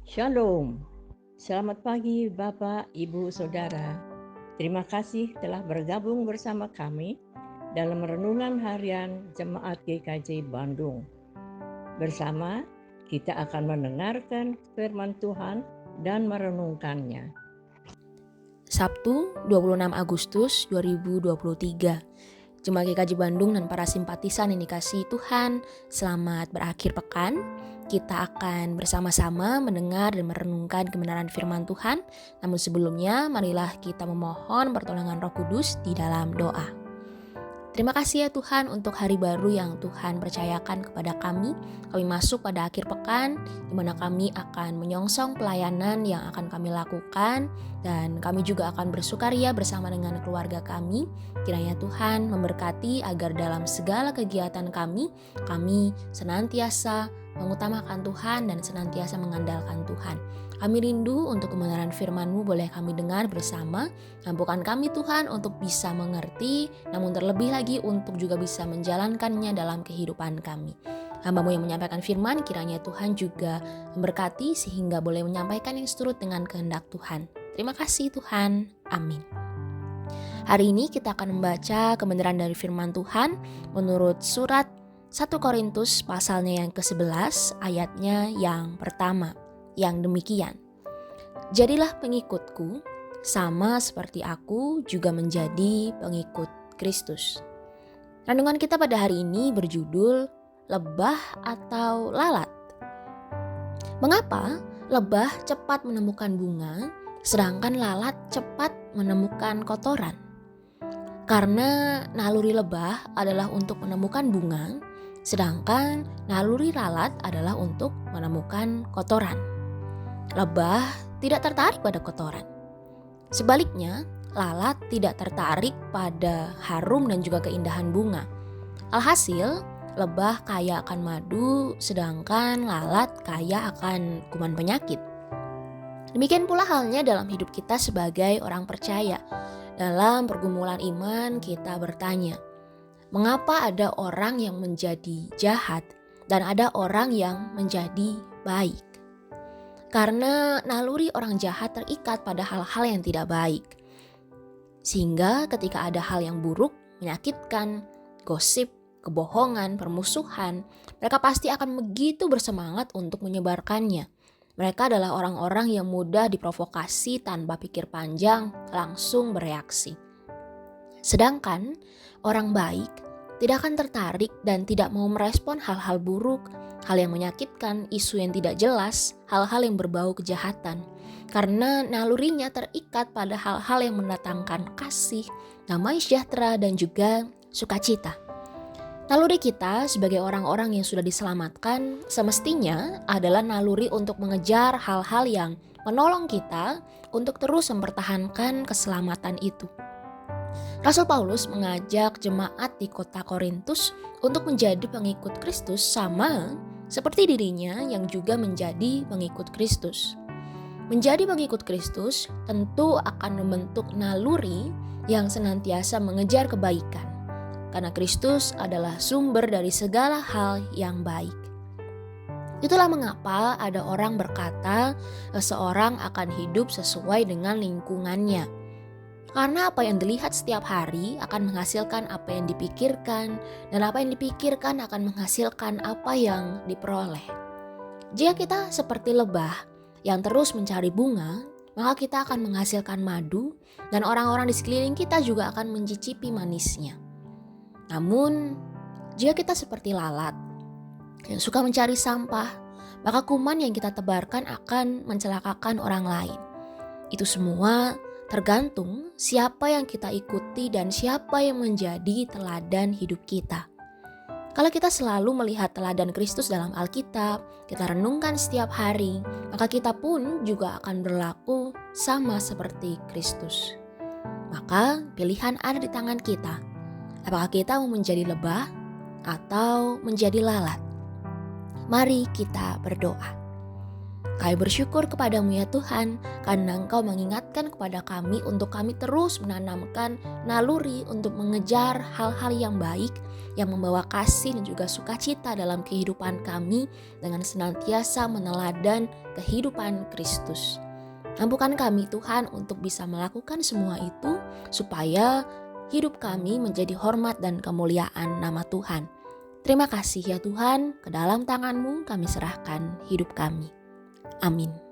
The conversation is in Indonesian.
Shalom, selamat pagi Bapak, Ibu, Saudara. Terima kasih telah bergabung bersama kami dalam renungan harian Jemaat GKJ Bandung. Bersama kita akan mendengarkan firman Tuhan dan merenungkannya. Sabtu 26 Agustus 2023. Jemaat GKJ Bandung dan para simpatisan yang dikasihi Tuhan, selamat berakhir pekan. Kita akan bersama-sama mendengar dan merenungkan kebenaran firman Tuhan. Namun sebelumnya, marilah kita memohon pertolongan Roh Kudus di dalam doa. Terima kasih ya Tuhan untuk hari baru yang Tuhan percayakan kepada kami. Kami masuk pada akhir pekan di mana kami akan menyongsong pelayanan yang akan kami lakukan, dan kami juga akan bersukaria bersama dengan keluarga kami. Kiranya Tuhan memberkati agar dalam segala kegiatan kami senantiasa mengutamakan Tuhan dan senantiasa mengandalkan Tuhan. Kami rindu untuk kebenaran firman-Mu, boleh kami dengar bersama. Mampukan kami Tuhan untuk bisa mengerti, namun terlebih lagi untuk juga bisa menjalankannya dalam kehidupan kami. Hamba-Mu yang menyampaikan firman, kiranya Tuhan juga memberkati sehingga boleh menyampaikan yang seturut dengan kehendak Tuhan. Terima kasih Tuhan. Amin. Hari ini kita akan membaca kebenaran dari firman Tuhan menurut surat 1 Korintus pasalnya yang ke-11 ayatnya yang pertama, yang demikian. Jadilah pengikutku, sama seperti aku juga menjadi pengikut Kristus. Renungan kita pada hari ini berjudul lebah atau lalat. Mengapa lebah cepat menemukan bunga, sedangkan lalat cepat menemukan kotoran? Karena naluri lebah adalah untuk menemukan bunga, sedangkan naluri lalat adalah untuk menemukan kotoran. Lebah tidak tertarik pada kotoran. Sebaliknya, lalat tidak tertarik pada harum dan juga keindahan bunga. Alhasil, lebah kaya akan madu, sedangkan lalat kaya akan kuman penyakit. Demikian pula halnya dalam hidup kita sebagai orang percaya. Dalam pergumulan iman kita bertanya, mengapa ada orang yang menjadi jahat dan ada orang yang menjadi baik? Karena naluri orang jahat terikat pada hal-hal yang tidak baik. Sehingga ketika ada hal yang buruk, menyakitkan, gosip, kebohongan, permusuhan, mereka pasti akan begitu bersemangat untuk menyebarkannya. Mereka adalah orang-orang yang mudah diprovokasi tanpa pikir panjang, langsung bereaksi. Sedangkan orang baik tidak akan tertarik dan tidak mau merespon hal-hal buruk, hal yang menyakitkan, isu yang tidak jelas, hal-hal yang berbau kejahatan. Karena nalurinya terikat pada hal-hal yang mendatangkan kasih, damai sejahtera, dan juga sukacita. Naluri kita sebagai orang-orang yang sudah diselamatkan semestinya adalah naluri untuk mengejar hal-hal yang menolong kita untuk terus mempertahankan keselamatan itu. Rasul Paulus mengajak jemaat di kota Korintus untuk menjadi pengikut Kristus sama seperti dirinya yang juga menjadi pengikut Kristus. Menjadi pengikut Kristus tentu akan membentuk naluri yang senantiasa mengejar kebaikan. Karena Kristus adalah sumber dari segala hal yang baik. Itulah mengapa ada orang berkata seseorang akan hidup sesuai dengan lingkungannya. Karena apa yang dilihat setiap hari akan menghasilkan apa yang dipikirkan, dan apa yang dipikirkan akan menghasilkan apa yang diperoleh. Jika kita seperti lebah yang terus mencari bunga, maka kita akan menghasilkan madu, dan orang-orang di sekeliling kita juga akan mencicipi manisnya. Namun, jika kita seperti lalat yang suka mencari sampah, maka kuman yang kita tebarkan akan mencelakakan orang lain. Itu semua tergantung siapa yang kita ikuti dan siapa yang menjadi teladan hidup kita. Kalau kita selalu melihat teladan Kristus dalam Alkitab, kita renungkan setiap hari, maka kita pun juga akan berlaku sama seperti Kristus. Maka pilihan ada di tangan kita. Apakah kita mau menjadi lebah atau menjadi lalat? Mari kita berdoa. Kami bersyukur kepadamu ya Tuhan, karena Engkau mengingatkan kepada kami untuk kami terus menanamkan naluri untuk mengejar hal-hal yang baik, yang membawa kasih dan juga sukacita dalam kehidupan kami, dengan senantiasa meneladani kehidupan Kristus. Mampukan kami Tuhan untuk bisa melakukan semua itu supaya hidup kami menjadi hormat dan kemuliaan nama Tuhan. Terima kasih ya Tuhan, ke dalam tangan-Mu kami serahkan hidup kami. Amin.